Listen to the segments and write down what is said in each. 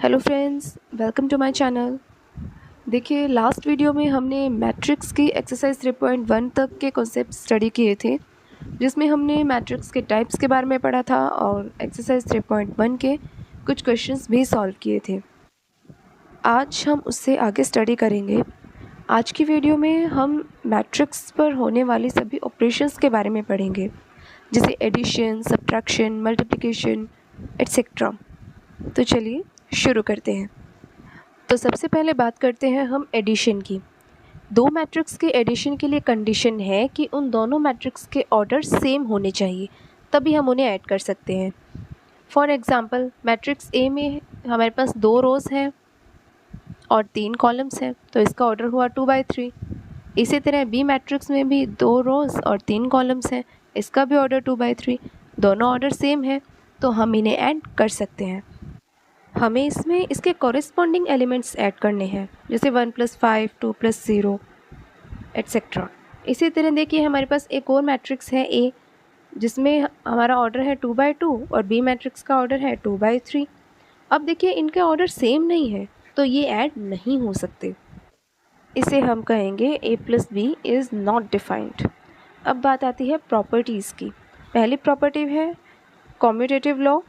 Hello friends, welcome to my channel. देखिए, last video में हमने मैट्रिक्स की एक्सरसाइज 3.1 तक के कॉन्सेप्ट स्टडी किए थे, जिसमें हमने मैट्रिक्स के टाइप्स के बारे में पढ़ा था और एक्सरसाइज 3.1 के कुछ क्वेश्चंस भी सॉल्व किए थे। आज हम उससे आगे स्टडी करेंगे। आज की वीडियो में हम मैट्रिक्स पर होने वाली सभी ऑपरेशंस के बारे में पढ़ेंगे, जैसे एडिशन, सब्ट्रैक्शन, मल्टीप्लिकेशन एट्सेट्रा। तो चलिए शुरू करते हैं। तो सबसे पहले बात करते हैं हम एडिशन की। दो मैट्रिक्स के एडिशन के लिए कंडीशन है कि उन दोनों मैट्रिक्स के ऑर्डर सेम होने चाहिए, तभी हम उन्हें ऐड कर सकते हैं। फॉर एग्जांपल, मैट्रिक्स ए में हमारे पास 2 रोज़ हैं और 3 कॉलम्स हैं, तो इसका ऑर्डर हुआ 2/3। इसी तरह बी मैट्रिक्स में भी 2 रोज़ और 3 कॉलम्स हैं, इसका भी ऑर्डर 2/3। दोनों ऑर्डर सेम है, तो हम इन्हें ऐड कर सकते हैं। हमें इसमें इसके कॉरेस्पॉन्डिंग एलिमेंट्स ऐड करने हैं, जैसे 1 + 5, 2 + 0 एट्सेट्रा। इसी तरह देखिए, हमारे पास एक और मैट्रिक्स है ए, जिसमें हमारा ऑर्डर है 2/2 और बी मैट्रिक्स का ऑर्डर है 2/3। अब देखिए, इनके ऑर्डर सेम नहीं है, तो ये ऐड नहीं हो सकते। इसे हम कहेंगे a + b is not defined. अब बात आती है प्रॉपर्टीज़ की। पहली प्रॉपर्टी है कॉम्यूटेटिव लॉ।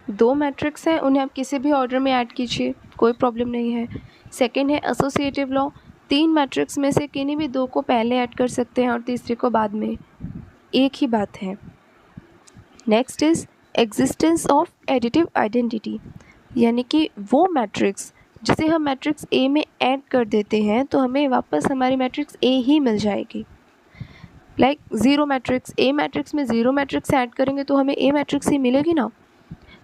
2 मैट्रिक्स हैं, उन्हें आप किसी भी ऑर्डर में ऐड कीजिए, कोई प्रॉब्लम नहीं है। सेकंड है एसोसिएटिव लॉ। 3 मैट्रिक्स में से किन्हीं भी 2 को पहले ऐड कर सकते हैं और तीसरे को बाद में, एक ही बात है। Next is existence of additive identity, यानी कि वो मैट्रिक्स जिसे हम मैट्रिक्स ए में ऐड कर देते हैं तो हमें वापस हमारी मैट्रिक्स ए ही मिल जाएगी। लाइक ज़ीरो मैट्रिक्स, ए मैट्रिक्स में ज़ीरो मैट्रिक्स ऐड करेंगे तो हमें ए मैट्रिक्स ही मिलेगी ना।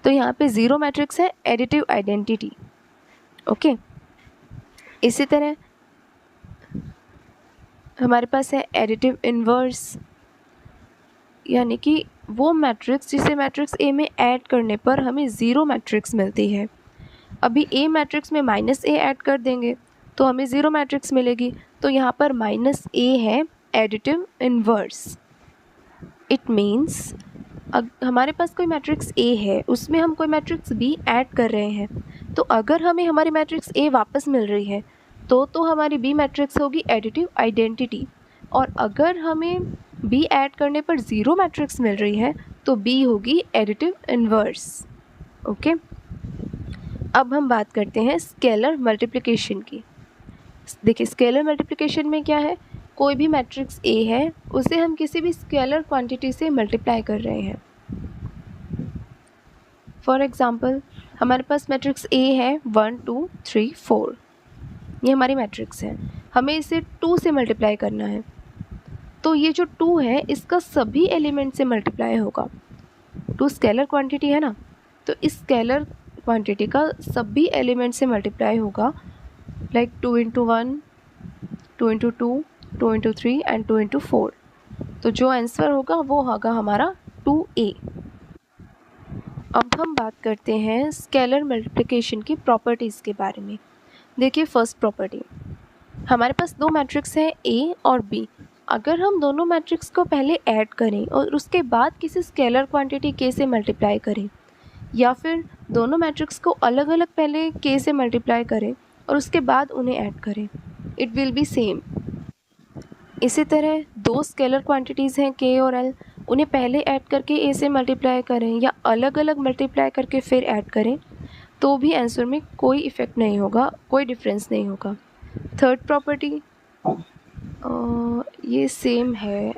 तो यहाँ पे ज़ीरो मैट्रिक्स है एडिटिव आइडेंटिटी। ओके, इसी तरह हमारे पास है एडिटिव इन्वर्स, यानी कि वो मैट्रिक्स जिसे मैट्रिक्स ए में ऐड करने पर हमें ज़ीरो मैट्रिक्स मिलती है। अभी ए मैट्रिक्स में -a ऐड कर देंगे तो हमें ज़ीरो मैट्रिक्स मिलेगी, तो यहाँ पर -a है एडिटिव इन्वर्स। इट मीन्स हमारे पास कोई मैट्रिक्स ए है, उसमें हम कोई मैट्रिक्स बी ऐड कर रहे हैं, तो अगर हमें हमारी मैट्रिक्स ए वापस मिल रही है तो हमारी बी मैट्रिक्स होगी एडिटिव आइडेंटिटी, और अगर हमें बी ऐड करने पर ज़ीरो मैट्रिक्स मिल रही है तो बी होगी एडिटिव इन्वर्स। ओके, अब हम बात करते हैं स्केलर मल्टीप्लिकेशन की। देखिए, स्केलर मल्टीप्लिकेशन में क्या है, कोई भी मैट्रिक्स ए है, उसे हम किसी भी स्केलर क्वांटिटी से मल्टीप्लाई कर रहे हैं। फॉर एग्ज़ाम्पल, हमारे पास मैट्रिक्स ए है 1 2 3 4, ये हमारी मैट्रिक्स है, हमें इसे 2 से मल्टीप्लाई करना है। तो ये जो 2 है, इसका सभी एलिमेंट से मल्टीप्लाई होगा। 2 स्केलर क्वांटिटी है ना, तो इस स्केलर क्वांटिटी का सभी एलिमेंट से मल्टीप्लाई होगा, लाइक 2 × 1, 2 × 2, 2 × 3 एंड 2 × 4। तो जो आंसर होगा वो होगा हमारा 2a। अब हम बात करते हैं स्केलर मल्टीप्लिकेशन की प्रॉपर्टीज़ के बारे में। देखिए, फर्स्ट प्रॉपर्टी, हमारे पास 2 मैट्रिक्स हैं a और b। अगर हम दोनों मैट्रिक्स को पहले ऐड करें और उसके बाद किसी स्केलर क्वांटिटी k से मल्टीप्लाई करें, या फिर दोनों मैट्रिक्स को अलग अलग पहले k से मल्टीप्लाई करें और उसके बाद उन्हें ऐड करें, इट विल बी सेम। इसी तरह 2 स्केलर क्वांटिटीज़ हैं k और l, उन्हें पहले ऐड करके a से मल्टीप्लाई करें या अलग अलग मल्टीप्लाई करके फिर ऐड करें, तो भी आंसर में कोई इफ़ेक्ट नहीं होगा, कोई डिफरेंस नहीं होगा। थर्ड प्रॉपर्टी, ये सेम है।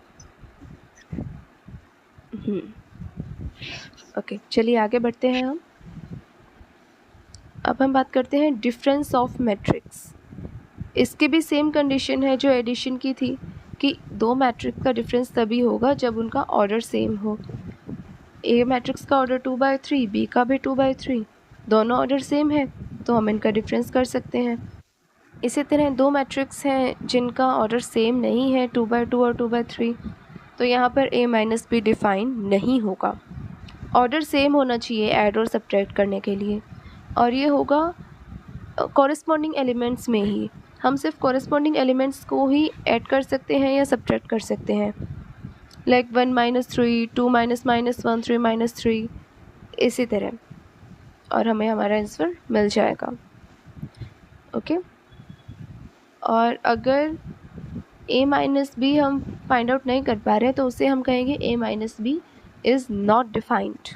ओके, चलिए आगे बढ़ते हैं हम। अब हम बात करते हैं डिफरेंस ऑफ मैट्रिक्स। इसकी भी सेम कंडीशन है जो एडिशन की थी, कि 2 मैट्रिक्स का डिफरेंस तभी होगा जब उनका ऑर्डर सेम हो। ए मैट्रिक्स का ऑर्डर 2/3, बी का भी 2/3, दोनों ऑर्डर सेम है, तो हम इनका डिफरेंस कर सकते हैं। इसी तरह 2 मैट्रिक्स हैं जिनका ऑर्डर सेम नहीं है, 2/2 और 2/3, तो यहाँ पर a - b डिफाइन नहीं होगा। ऑर्डर सेम होना चाहिए ऐड और सब्ट्रैक्ट करने के लिए, और ये होगा कॉरेस्पॉन्डिंग एलिमेंट्स में ही। हम सिर्फ कॉरेस्पॉन्डिंग एलिमेंट्स को ही ऐड कर सकते हैं या सब्ट्रैक्ट कर सकते हैं, लाइक 1 - 3, 2 - -1, 3 - 3, इसी तरह। और हमें हमारा आंसर मिल जाएगा। ओके, और अगर a माइनस बी हम फाइंड आउट नहीं कर पा रहे तो उसे हम कहेंगे a minus B is not defined.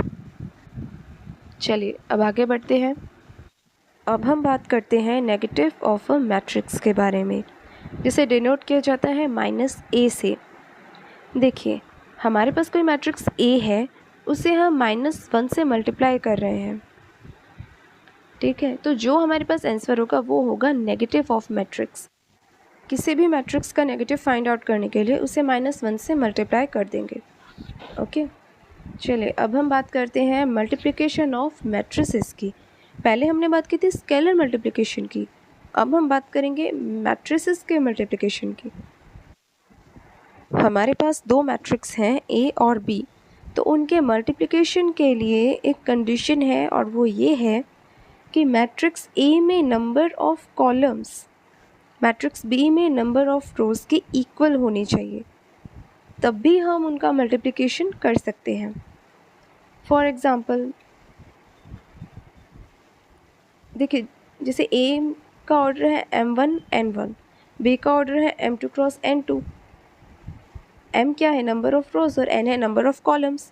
चलिए अब आगे बढ़ते हैं। अब हम बात करते हैं नेगेटिव ऑफ अ मैट्रिक्स के बारे में, जिसे डिनोट किया जाता है -a से। देखिए, हमारे पास कोई मैट्रिक्स a है, उसे हम -1 से मल्टीप्लाई कर रहे हैं, ठीक है। तो जो हमारे पास आंसर होगा वो होगा नेगेटिव ऑफ मैट्रिक्स। किसी भी मैट्रिक्स का नेगेटिव फाइंड आउट करने के लिए उसे -1 से मल्टीप्लाई कर देंगे। ओके, चलिए अब हम बात करते हैं मल्टीप्लिकेशन ऑफ मैट्रिसेस की। पहले हमने बात की थी स्केलर मल्टीप्लिकेशन की, अब हम बात करेंगे मैट्रिसेस के मल्टीप्लिकेशन की। हमारे पास दो मैट्रिक्स हैं ए और बी, तो उनके मल्टीप्लिकेशन के लिए एक कंडीशन है और वो ये है कि मैट्रिक्स ए में number of columns matrix B में नंबर ऑफ रोज़ के इक्वल होनी चाहिए, तब भी हम उनका मल्टीप्लिकेशन कर सकते हैं। फॉर एग्ज़ाम्पल देखिए, जैसे ए का ऑर्डर है m1 n1, बी का ऑर्डर है m2 क्रॉस n2। m क्या है, नंबर ऑफ रोज़, और n है नंबर ऑफ कॉलम्स।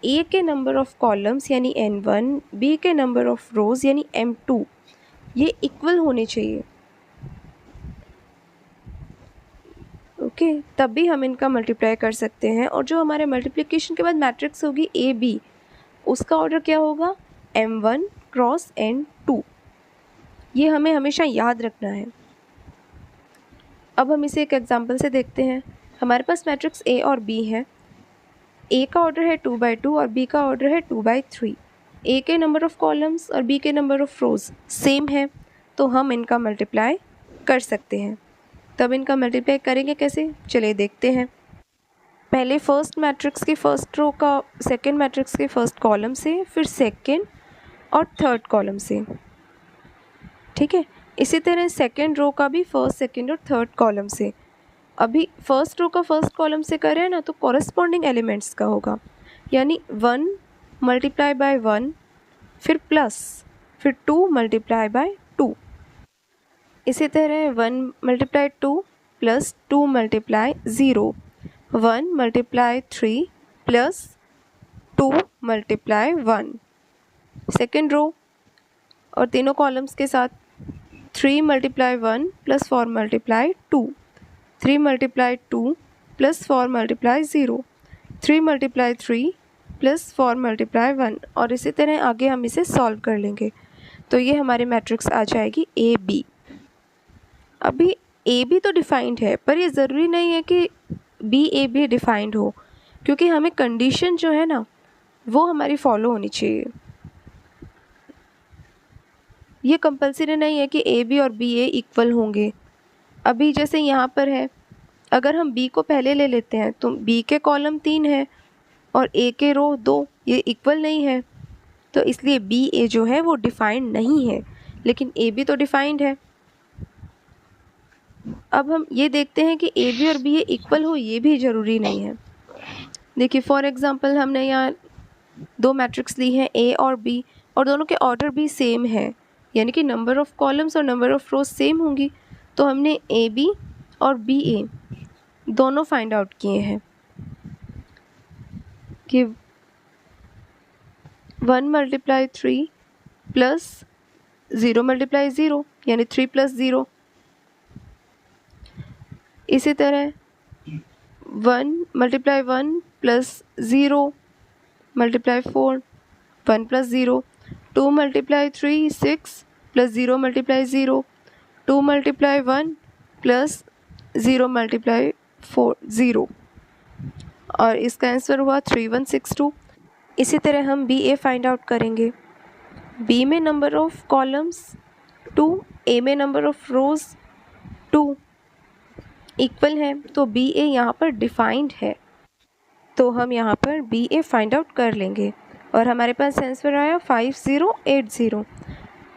ए के नंबर ऑफ कॉलम्स यानी n1, बी के नंबर ऑफ रोज़ यानी m2, ये इक्वल होने चाहिए। ओके, तब भी हम इनका मल्टीप्लाई कर सकते हैं। और जो हमारे मल्टीप्लिकेशन के बाद मैट्रिक्स होगी ए बी, उसका ऑर्डर क्या होगा, m1 क्रॉस n2। ये हमें हमेशा याद रखना है। अब हम इसे एक एग्जांपल से देखते हैं। हमारे पास मैट्रिक्स ए और बी है। ए का ऑर्डर है 2/2 और बी का ऑर्डर है 2/3। ए के नंबर ऑफ कॉलम्स और बी के नंबर ऑफ रोज़ सेम है, तो हम इनका मल्टीप्लाई कर सकते हैं। तब इनका मल्टीप्लाई करेंगे कैसे, चलिए देखते हैं। पहले फर्स्ट मैट्रिक्स की फर्स्ट रो का सेकंड मैट्रिक्स के फर्स्ट कॉलम से, फिर सेकंड और थर्ड कॉलम से, ठीक है। इसी तरह सेकंड रो का भी फर्स्ट, सेकंड और थर्ड कॉलम से। अभी फर्स्ट रो का फर्स्ट कॉलम से करें ना, तो कॉरेस्पॉन्डिंग एलिमेंट्स का होगा, यानी 1 मल्टीप्लाई बाय 1, फिर प्लस, फिर 2 मल्टीप्लाई बाय 2। इसी तरह 1 multiply 2 plus 2 multiply 0, 1 multiply 3 plus 2 multiply 1। Second row और तीनों कॉलम्स के साथ 3 multiply 1 plus 4 multiply 2, 3 multiply 2 plus 4 multiply 0, 3 multiply 3 plus 4 multiply 1। और इसी तरह आगे हम इसे सॉल्व कर लेंगे, तो ये हमारी मैट्रिक्स आ जाएगी ए बी। अभी ए बी तो डिफाइंड है, पर ये ज़रूरी नहीं है कि बी ए बी डिफाइंड हो, क्योंकि हमें कंडीशन जो है ना वो हमारी फॉलो होनी चाहिए। ये कंपलसरी नहीं है कि ए बी और बी ए इक्वल होंगे। अभी जैसे यहाँ पर है, अगर हम बी को पहले ले लेते हैं तो बी के कॉलम 3 है और ए के रो 2, ये इक्वल नहीं है, तो इसलिए बी ए जो है वो डिफाइंड नहीं है, लेकिन ए बी तो डिफाइंड है। अब हम ये देखते हैं कि ए बी और बी ए इक्वल हो, ये भी ज़रूरी नहीं है। देखिए फॉर एग्ज़ाम्पल हमने यहाँ दो मैट्रिक्स ली हैं ए और बी, और दोनों के ऑर्डर भी सेम है, यानी कि नंबर ऑफ़ कॉलम्स और नंबर ऑफ़ रोज सेम होंगी। तो हमने ए बी और बी ए दोनों फाइंड आउट किए हैं कि 1 मल्टीप्लाई 3 प्लस 0 मल्टीप्लाई 0 यानी 3 प्लस 0। इसी तरह 1 multiply 1 plus 0 multiply 4, 1 plus 0, 2 multiply 3 6 plus 0 multiply 0, 2 multiply 1 plus 0 multiply 4 0, और इसका आंसर हुआ 3162। इसी तरह हम बी ए फाइंड आउट करेंगे। बी में नंबर ऑफ़ कॉलम्स 2, ए में नंबर ऑफ़ रोज़ 2 इक्वल है, तो बी ए यहाँ पर डिफाइंड है, तो हम यहाँ पर बी ए फाइंड आउट कर लेंगे और हमारे पास आंसर आया 5080।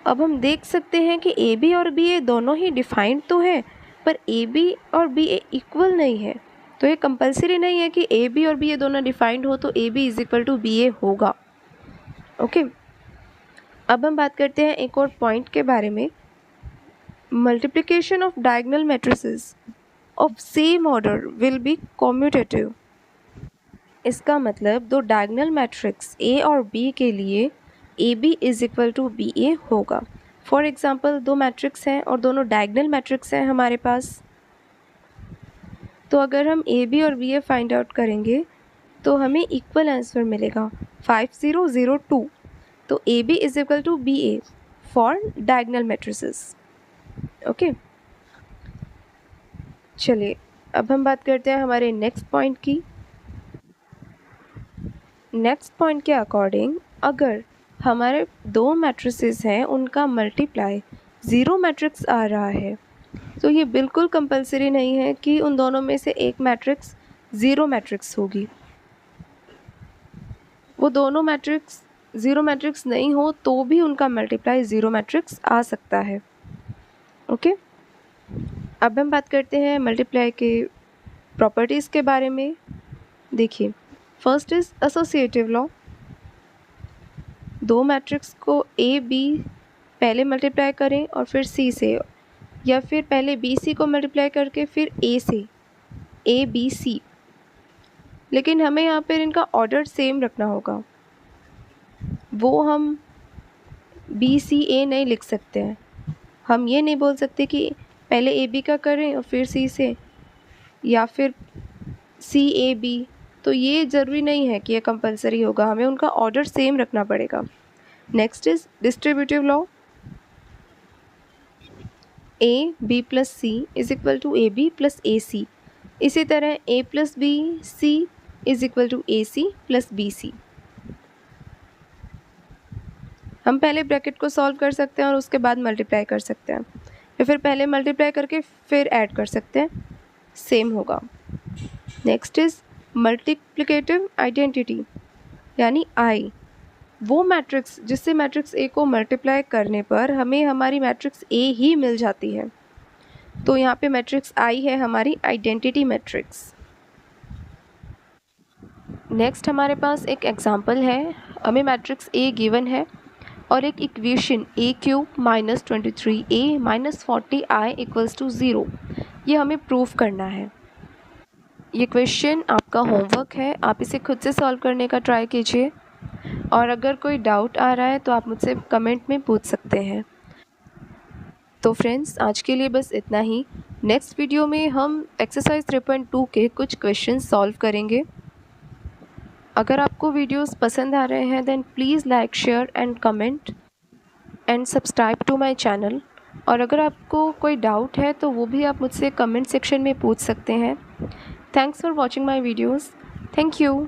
अब हम देख सकते हैं कि ए बी और बी ए दोनों ही डिफाइंड तो है, पर ए बी और बी ए इक्वल नहीं है। तो ये कंपलसरी नहीं है कि ए बी और बी ए दोनों डिफाइंड हो तो A B is equal to B A होगा। ओके, अब हम बात करते हैं एक और पॉइंट के बारे में, multiplication of diagonal matrices of same order will be commutative. इसका मतलब दो डायगोनल मैट्रिक्स ए और बी के लिए A B is equal to B A होगा। फॉर एग्ज़ाम्पल दो मैट्रिक्स हैं और दोनों डायगोनल मैट्रिक्स हैं हमारे पास, तो अगर हम ए बी और बी ए फाइंड आउट करेंगे तो हमें इक्वल आंसर मिलेगा 5002। तो A B is equal to B A for diagonal matrices. Okay, चलिए अब हम बात करते हैं हमारे नेक्स्ट पॉइंट की। नेक्स्ट पॉइंट के अकॉर्डिंग अगर हमारे दो मैट्रिसेस हैं उनका मल्टीप्लाई ज़ीरो मैट्रिक्स आ रहा है तो ये बिल्कुल कंपलसरी नहीं है कि उन दोनों में से एक मैट्रिक्स ज़ीरो मैट्रिक्स होगी। वो दोनों मैट्रिक्स ज़ीरो मैट्रिक्स नहीं हो तो भी उनका मल्टीप्लाई ज़ीरो मैट्रिक्स आ सकता है। ओके, अब हम बात करते हैं मल्टीप्लाई के प्रॉपर्टीज़ के बारे में। देखिए, फर्स्ट इज़ एसोसिएटिव लॉ। दो मैट्रिक्स को ए बी पहले मल्टीप्लाई करें और फिर सी से, या फिर पहले बी सी को मल्टीप्लाई करके फिर ए से, ए बी सी, लेकिन हमें यहाँ पर इनका ऑर्डर सेम रखना होगा। वो हम बी सी ए नहीं लिख सकते हैं। हम ये नहीं बोल सकते कि पहले ए बी का करें और फिर सी से, या फिर सी ए बी। तो ये ज़रूरी नहीं है कि ये कंपलसरी होगा, हमें उनका ऑर्डर सेम रखना पड़ेगा। Next is distributive law. A B plus C is equal to A B plus A C. इसी तरह A plus B C is equal to A C plus B C. हम पहले bracket को solve कर सकते हैं और उसके बाद मल्टीप्लाई कर सकते हैं, या फिर पहले मल्टीप्लाई करके फिर ऐड कर सकते हैं, सेम होगा। नेक्स्ट इज़ मल्टीप्लिकेटिव आइडेंटिटी, यानी आई। वो मैट्रिक्स जिससे मैट्रिक्स ए को मल्टीप्लाई करने पर हमें हमारी मैट्रिक्स ए ही मिल जाती है, तो यहाँ पे मैट्रिक्स आई है हमारी आइडेंटिटी मैट्रिक्स। नेक्स्ट हमारे पास एक एग्जांपल है। हमें मैट्रिक्स ए गिवन है और एक equation A cube minus 23 A minus 40 I equals to 0, ये हमें प्रूफ करना है। ये क्वेश्चन आपका होमवर्क है, आप इसे खुद से सॉल्व करने का ट्राई कीजिए, और अगर कोई डाउट आ रहा है तो आप मुझसे कमेंट में पूछ सकते हैं। तो फ्रेंड्स, आज के लिए बस इतना ही। नेक्स्ट वीडियो में हम एक्सरसाइज 3.2 के कुछ क्वेश्चन सॉल्व करेंगे। अगर आपको वीडियोस पसंद आ रहे हैं then please like share and comment and subscribe to my channel. और अगर आपको कोई डाउट है तो वो भी आप मुझसे कमेंट सेक्शन में पूछ सकते हैं। Thanks for watching my videos. Thank you.